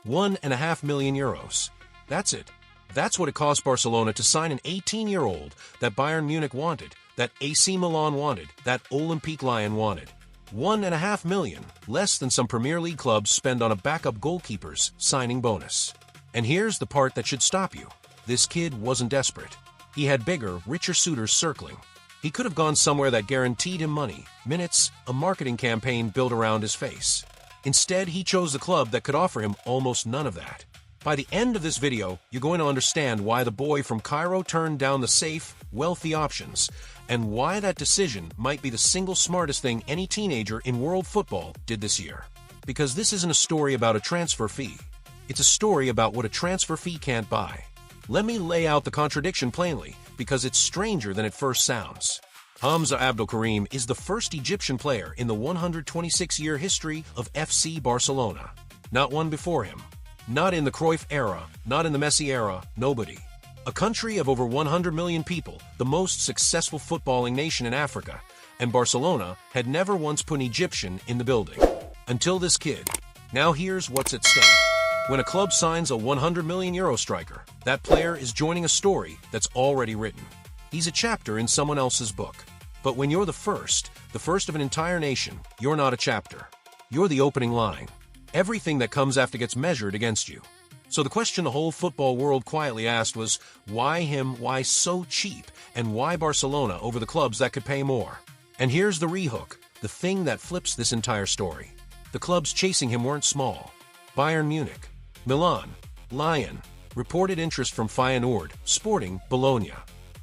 1.5 million euros. That's it. That's what it cost Barcelona to sign an 18-year-old that Bayern Munich wanted, that AC Milan wanted, that Olympique Lyon wanted. 1.5 million, less than some Premier League clubs spend on a backup goalkeeper's signing bonus. And here's the part that should stop you. This kid wasn't desperate. He had bigger, richer suitors circling. He could have gone somewhere that guaranteed him money, minutes, a marketing campaign built around his face. Instead, he chose the club that could offer him almost none of that. By the end of this video, you're going to understand why the boy from Cairo turned down the safe, wealthy options, and why that decision might be the single smartest thing any teenager in world football did this year. Because this isn't a story about a transfer fee. It's a story about what a transfer fee can't buy. Let me lay out the contradiction plainly, because it's stranger than it first sounds. Hamza Abdelkarim is the first Egyptian player in the 126-year history of FC Barcelona. Not one before him. Not in the Cruyff era, not in the Messi era, nobody. A country of over 100 million people, the most successful footballing nation in Africa, and Barcelona had never once put an Egyptian in the building. Until this kid. Now here's what's at stake. When a club signs a 100 million euro striker, that player is joining a story that's already written. He's a chapter in someone else's book. But when you're the first of an entire nation, you're not a chapter. You're the opening line. Everything that comes after gets measured against you. So the question the whole football world quietly asked was, why him, why so cheap, and why Barcelona over the clubs that could pay more? And here's the rehook, the thing that flips this entire story. The clubs chasing him weren't small. Bayern Munich, Milan, Lyon, reported interest from Feyenoord, Sporting, Bologna.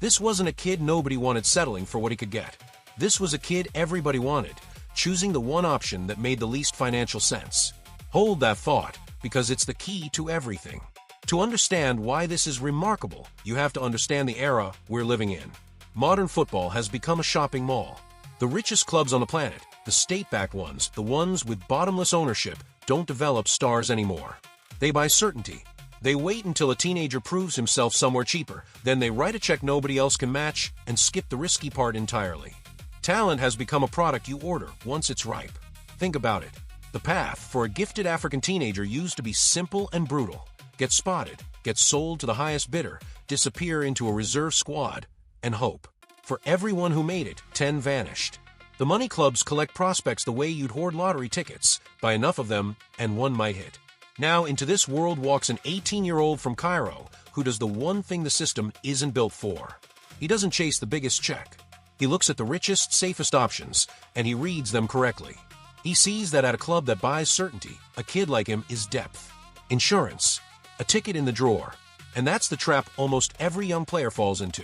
This wasn't a kid nobody wanted settling for what he could get. This was a kid everybody wanted, choosing the one option that made the least financial sense. Hold that thought, because it's the key to everything. To understand why this is remarkable, you have to understand the era we're living in. Modern football has become a shopping mall. The richest clubs on the planet, the state-backed ones, the ones with bottomless ownership, don't develop stars anymore. They buy certainty. They wait until a teenager proves himself somewhere cheaper, then they write a check nobody else can match and skip the risky part entirely. Talent has become a product you order once it's ripe. Think about it. The path for a gifted African teenager used to be simple and brutal. Get spotted, get sold to the highest bidder, disappear into a reserve squad, and hope. For everyone who made it, 10 vanished. The money clubs collect prospects the way you'd hoard lottery tickets. Buy enough of them, and one might hit. Now into this world walks an 18-year-old from Cairo who does the one thing the system isn't built for. He doesn't chase the biggest check. He looks at the richest, safest options, and he reads them correctly. He sees that at a club that buys certainty, a kid like him is depth, insurance, a ticket in the drawer. And that's the trap almost every young player falls into.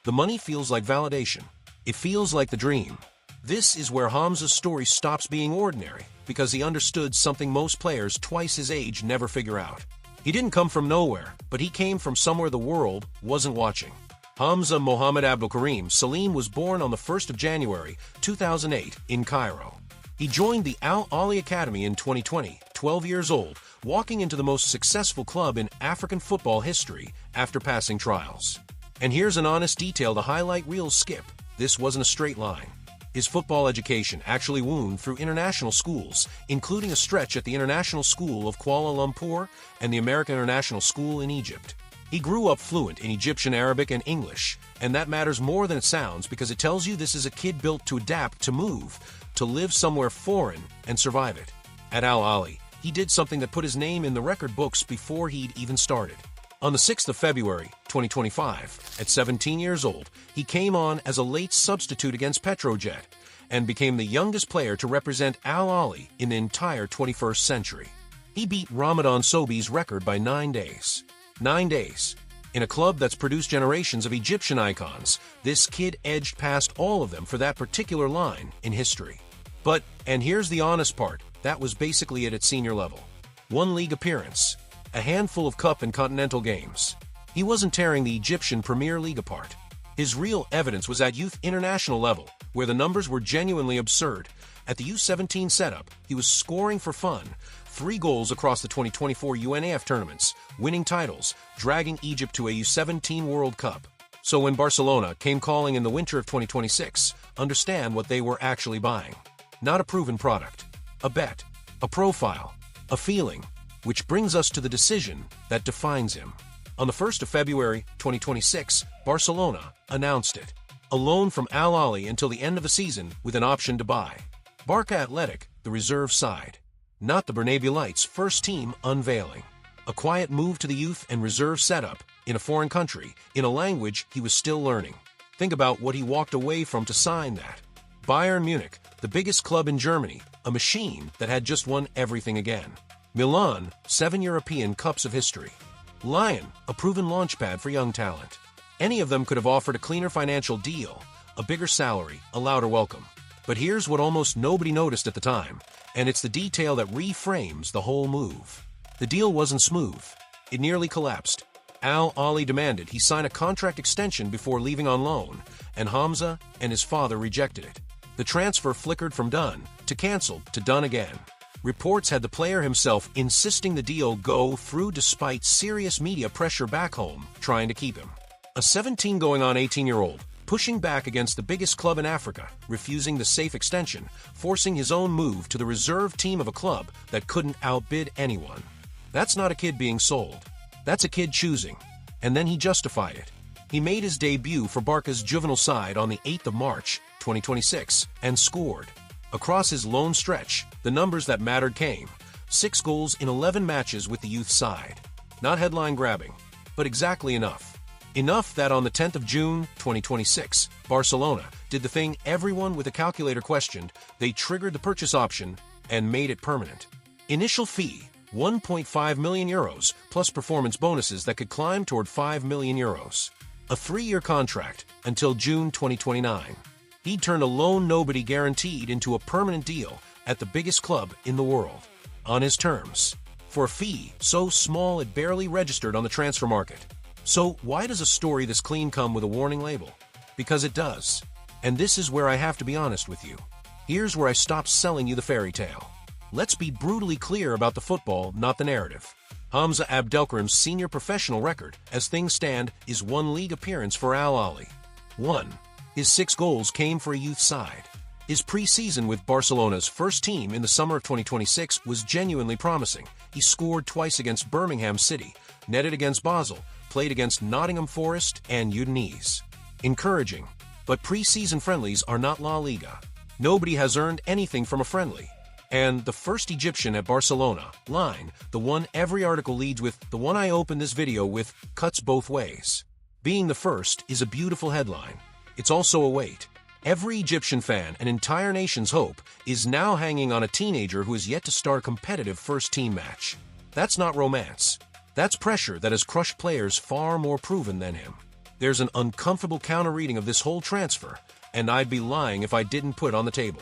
The money feels like validation. It feels like the dream. This is where Hamza's story stops being ordinary, because he understood something most players twice his age never figure out. He didn't come from nowhere, but he came from somewhere the world wasn't watching. Hamza Mohamed Abdelkarim Salim was born on the 1st of January, 2008, in Cairo. He joined the Al Ahly Academy in 2020, 12 years old, walking into the most successful club in African football history after passing trials. And here's an honest detail to highlight reel's skip. This wasn't a straight line. His football education actually wound through international schools, including a stretch at the International School of Kuala Lumpur and the American International School in Egypt. He grew up fluent in Egyptian Arabic and English, and that matters more than it sounds because it tells you this is a kid built to adapt, to move, to live somewhere foreign and survive it. At Al Ahly, he did something that put his name in the record books before he'd even started. On the 6th of February, 2025, at 17 years old, he came on as a late substitute against Petrojet and became the youngest player to represent Al Ahly in the entire 21st century. He beat Ramadan Sobhi's record by 9 days. 9 days. In a club that's produced generations of Egyptian icons, this kid edged past all of them for that particular line in history. But, and here's the honest part, that was basically it at senior level. One league appearance, a handful of cup and continental games. He wasn't tearing the Egyptian Premier League apart. His real evidence was at youth international level, where the numbers were genuinely absurd. At the U17 setup, he was scoring for fun, 3 goals across the 2024 UNAF tournaments, winning titles, dragging Egypt to a U17 World Cup. So when Barcelona came calling in the winter of 2026, understand what they were actually buying. Not a proven product, a bet, a profile, a feeling. Which brings us to the decision that defines him. On the 1st of February 2026, Barcelona announced it. A loan from Al Ahly until the end of the season with an option to buy. Barça Athletic, the reserve side. Not the Bernabeu Lights first team unveiling. A quiet move to the youth and reserve setup in a foreign country, in a language he was still learning. Think about what he walked away from to sign that. Bayern Munich, the biggest club in Germany, a machine that had just won everything again. Milan, 7 European Cups of history. Lyon, a proven launchpad for young talent. Any of them could have offered a cleaner financial deal, a bigger salary, a louder welcome. But here's what almost nobody noticed at the time, and it's the detail that reframes the whole move. The deal wasn't smooth. It nearly collapsed. Al Ahly demanded he sign a contract extension before leaving on loan, and Hamza and his father rejected it. The transfer flickered from done to canceled to done again. Reports had the player himself insisting the deal go through despite serious media pressure back home trying to keep him. A 17 going on 18-year-old, pushing back against the biggest club in Africa, refusing the safe extension, forcing his own move to the reserve team of a club that couldn't outbid anyone. That's not a kid being sold. That's a kid choosing. And then he justified it. He made his debut for Barca's Juvenil side on the 8th of March, 2026, and scored. Across his lone stretch, the numbers that mattered came. 6 goals in 11 matches with the youth side. Not headline-grabbing, but exactly enough. Enough that on the 10th of June, 2026, Barcelona did the thing everyone with a calculator questioned. They triggered the purchase option and made it permanent. Initial fee, 1.5 million euros, plus performance bonuses that could climb toward 5 million euros. A 3-year contract until June 2029. He'd turned a lone nobody guaranteed into a permanent deal at the biggest club in the world. On his terms. For a fee so small it barely registered on the transfer market. So why does a story this clean come with a warning label? Because it does. And this is where I have to be honest with you. Here's where I stop selling you the fairy tale. Let's be brutally clear about the football, not the narrative. Hamza Abdelkarim's senior professional record, as things stand, is 1 league appearance for Al Ahly. 1. His 6 goals came for a youth side. His pre-season with Barcelona's first team in the summer of 2026 was genuinely promising. He scored twice against Birmingham City, netted against Basel, played against Nottingham Forest and Udinese. Encouraging. But pre-season friendlies are not La Liga. Nobody has earned anything from a friendly. And the first Egyptian at Barcelona, line, the one every article leads with, the one I opened this video with, cuts both ways. Being the first is a beautiful headline. It's also a weight. Every Egyptian fan, an entire nation's hope, is now hanging on a teenager who is yet to start a competitive first-team match. That's not romance. That's pressure that has crushed players far more proven than him. There's an uncomfortable counter-reading of this whole transfer, and I'd be lying if I didn't put it on the table.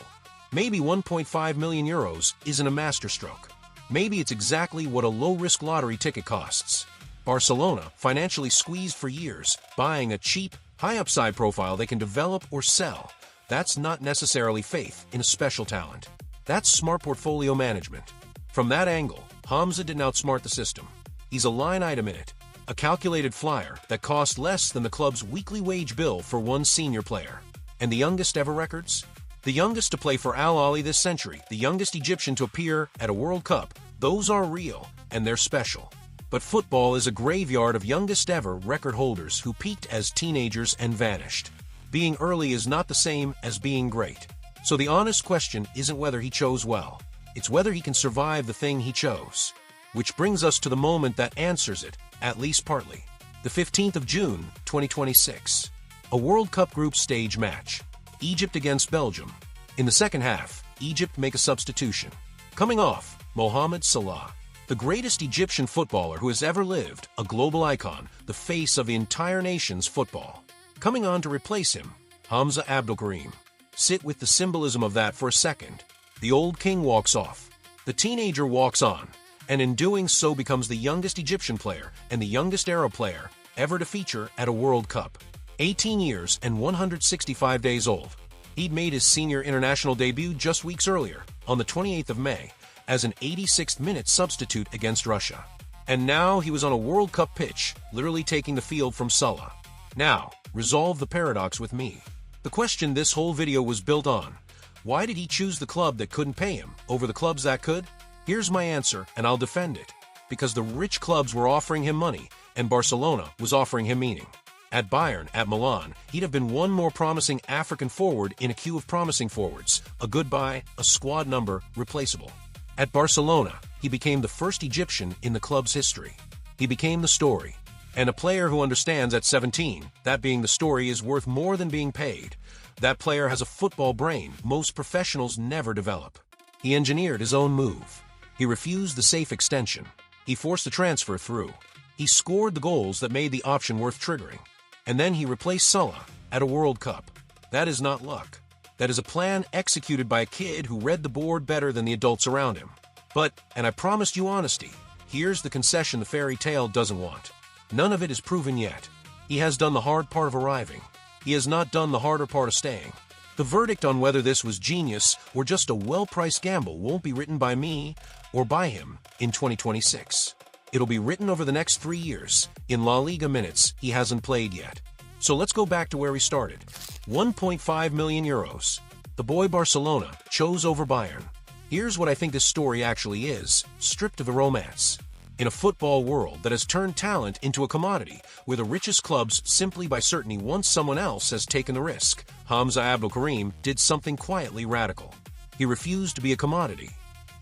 Maybe 1.5 million euros isn't a masterstroke. Maybe it's exactly what a low-risk lottery ticket costs. Barcelona, financially squeezed for years, buying a cheap, high-upside profile they can develop or sell. That's not necessarily faith in a special talent. That's smart portfolio management. From that angle, Hamza didn't outsmart the system. He's a line item in it, a calculated flyer that cost less than the club's weekly wage bill for one senior player. And the youngest ever records? The youngest to play for Al Ahly this century, the youngest Egyptian to appear at a World Cup. Those are real, and they're special. But football is a graveyard of youngest ever record holders who peaked as teenagers and vanished. Being early is not the same as being great. So the honest question isn't whether he chose well. It's whether he can survive the thing he chose. Which brings us to the moment that answers it, at least partly. The 15th of June, 2026. A World Cup group stage match. Egypt against Belgium. In the second half, Egypt make a substitution. Coming off, Mohamed Salah. The greatest Egyptian footballer who has ever lived, a global icon, the face of the entire nation's football. Coming on to replace him, Hamza Abdelkarim. Sit with the symbolism of that for a second. The old king walks off. The teenager walks on, and in doing so becomes the youngest Egyptian player and the youngest Arab player ever to feature at a World Cup. 18 years and 165 days old. He'd made his senior international debut just weeks earlier, on the 28th of May, as an 86th minute substitute against Russia. And now he was on a World Cup pitch, literally taking the field from Salah. Now, resolve the paradox with me. The question this whole video was built on. Why did he choose the club that couldn't pay him over the clubs that could? Here's my answer, and I'll defend it. because the rich clubs were offering him money, and Barcelona was offering him meaning. At Bayern, at Milan, he'd have been one more promising African forward in a queue of promising forwards, a good buy, a squad number, replaceable. At Barcelona, he became the first Egyptian in the club's history. He became the story. And a player who understands at 17, that being the story is worth more than being paid. That player has a football brain most professionals never develop. He engineered his own move. He refused the safe extension. He forced the transfer through. He scored the goals that made the option worth triggering. And then he replaced Salah at a World Cup. That is not luck. That is a plan executed by a kid who read the board better than the adults around him. But, and I promised you honesty, here's the concession the fairy tale doesn't want. None of it is proven yet. He has done the hard part of arriving. He has not done the harder part of staying. The verdict on whether this was genius or just a well-priced gamble won't be written by me or by him in 2026. It'll be written over the next 3 years. In La Liga minutes, he hasn't played yet. So let's go back to where we started. 1.5 million euros. The boy Barcelona chose over Bayern. Here's what I think this story actually is, stripped of the romance. In a football world that has turned talent into a commodity, where the richest clubs simply by certainty once someone else has taken the risk, Hamza Abdelkarim did something quietly radical. He refused to be a commodity.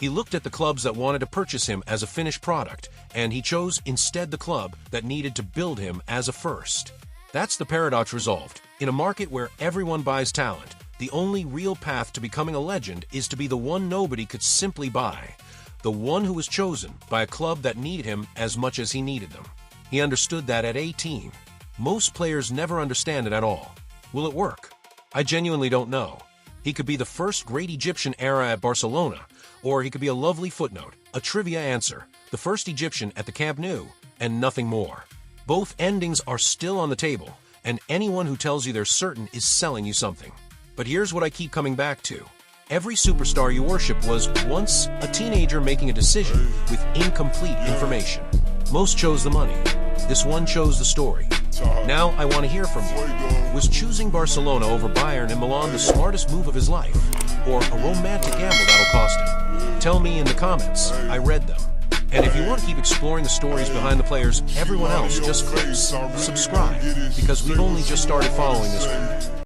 He looked at the clubs that wanted to purchase him as a finished product, and he chose instead the club that needed to build him as a first. That's the paradox resolved. In a market where everyone buys talent, the only real path to becoming a legend is to be the one nobody could simply buy. The one who was chosen by a club that needed him as much as he needed them. He understood that at 18. Most players never understand it at all. Will it work? I genuinely don't know. He could be the first great Egyptian era at Barcelona, or he could be a lovely footnote, a trivia answer, the first Egyptian at the Camp Nou, and nothing more. Both endings are still on the table, and anyone who tells you they're certain is selling you something. But here's what I keep coming back to. Every superstar you worship was once a teenager making a decision with incomplete information. Most chose the money. This one chose the story. Now I want to hear from you. Was choosing Barcelona over Bayern and Milan the smartest move of his life? Or a romantic gamble that'll cost him? Tell me in the comments. I read them. And if you want to keep exploring the stories behind the players everyone else just clicks subscribe, because we've only just started following this one.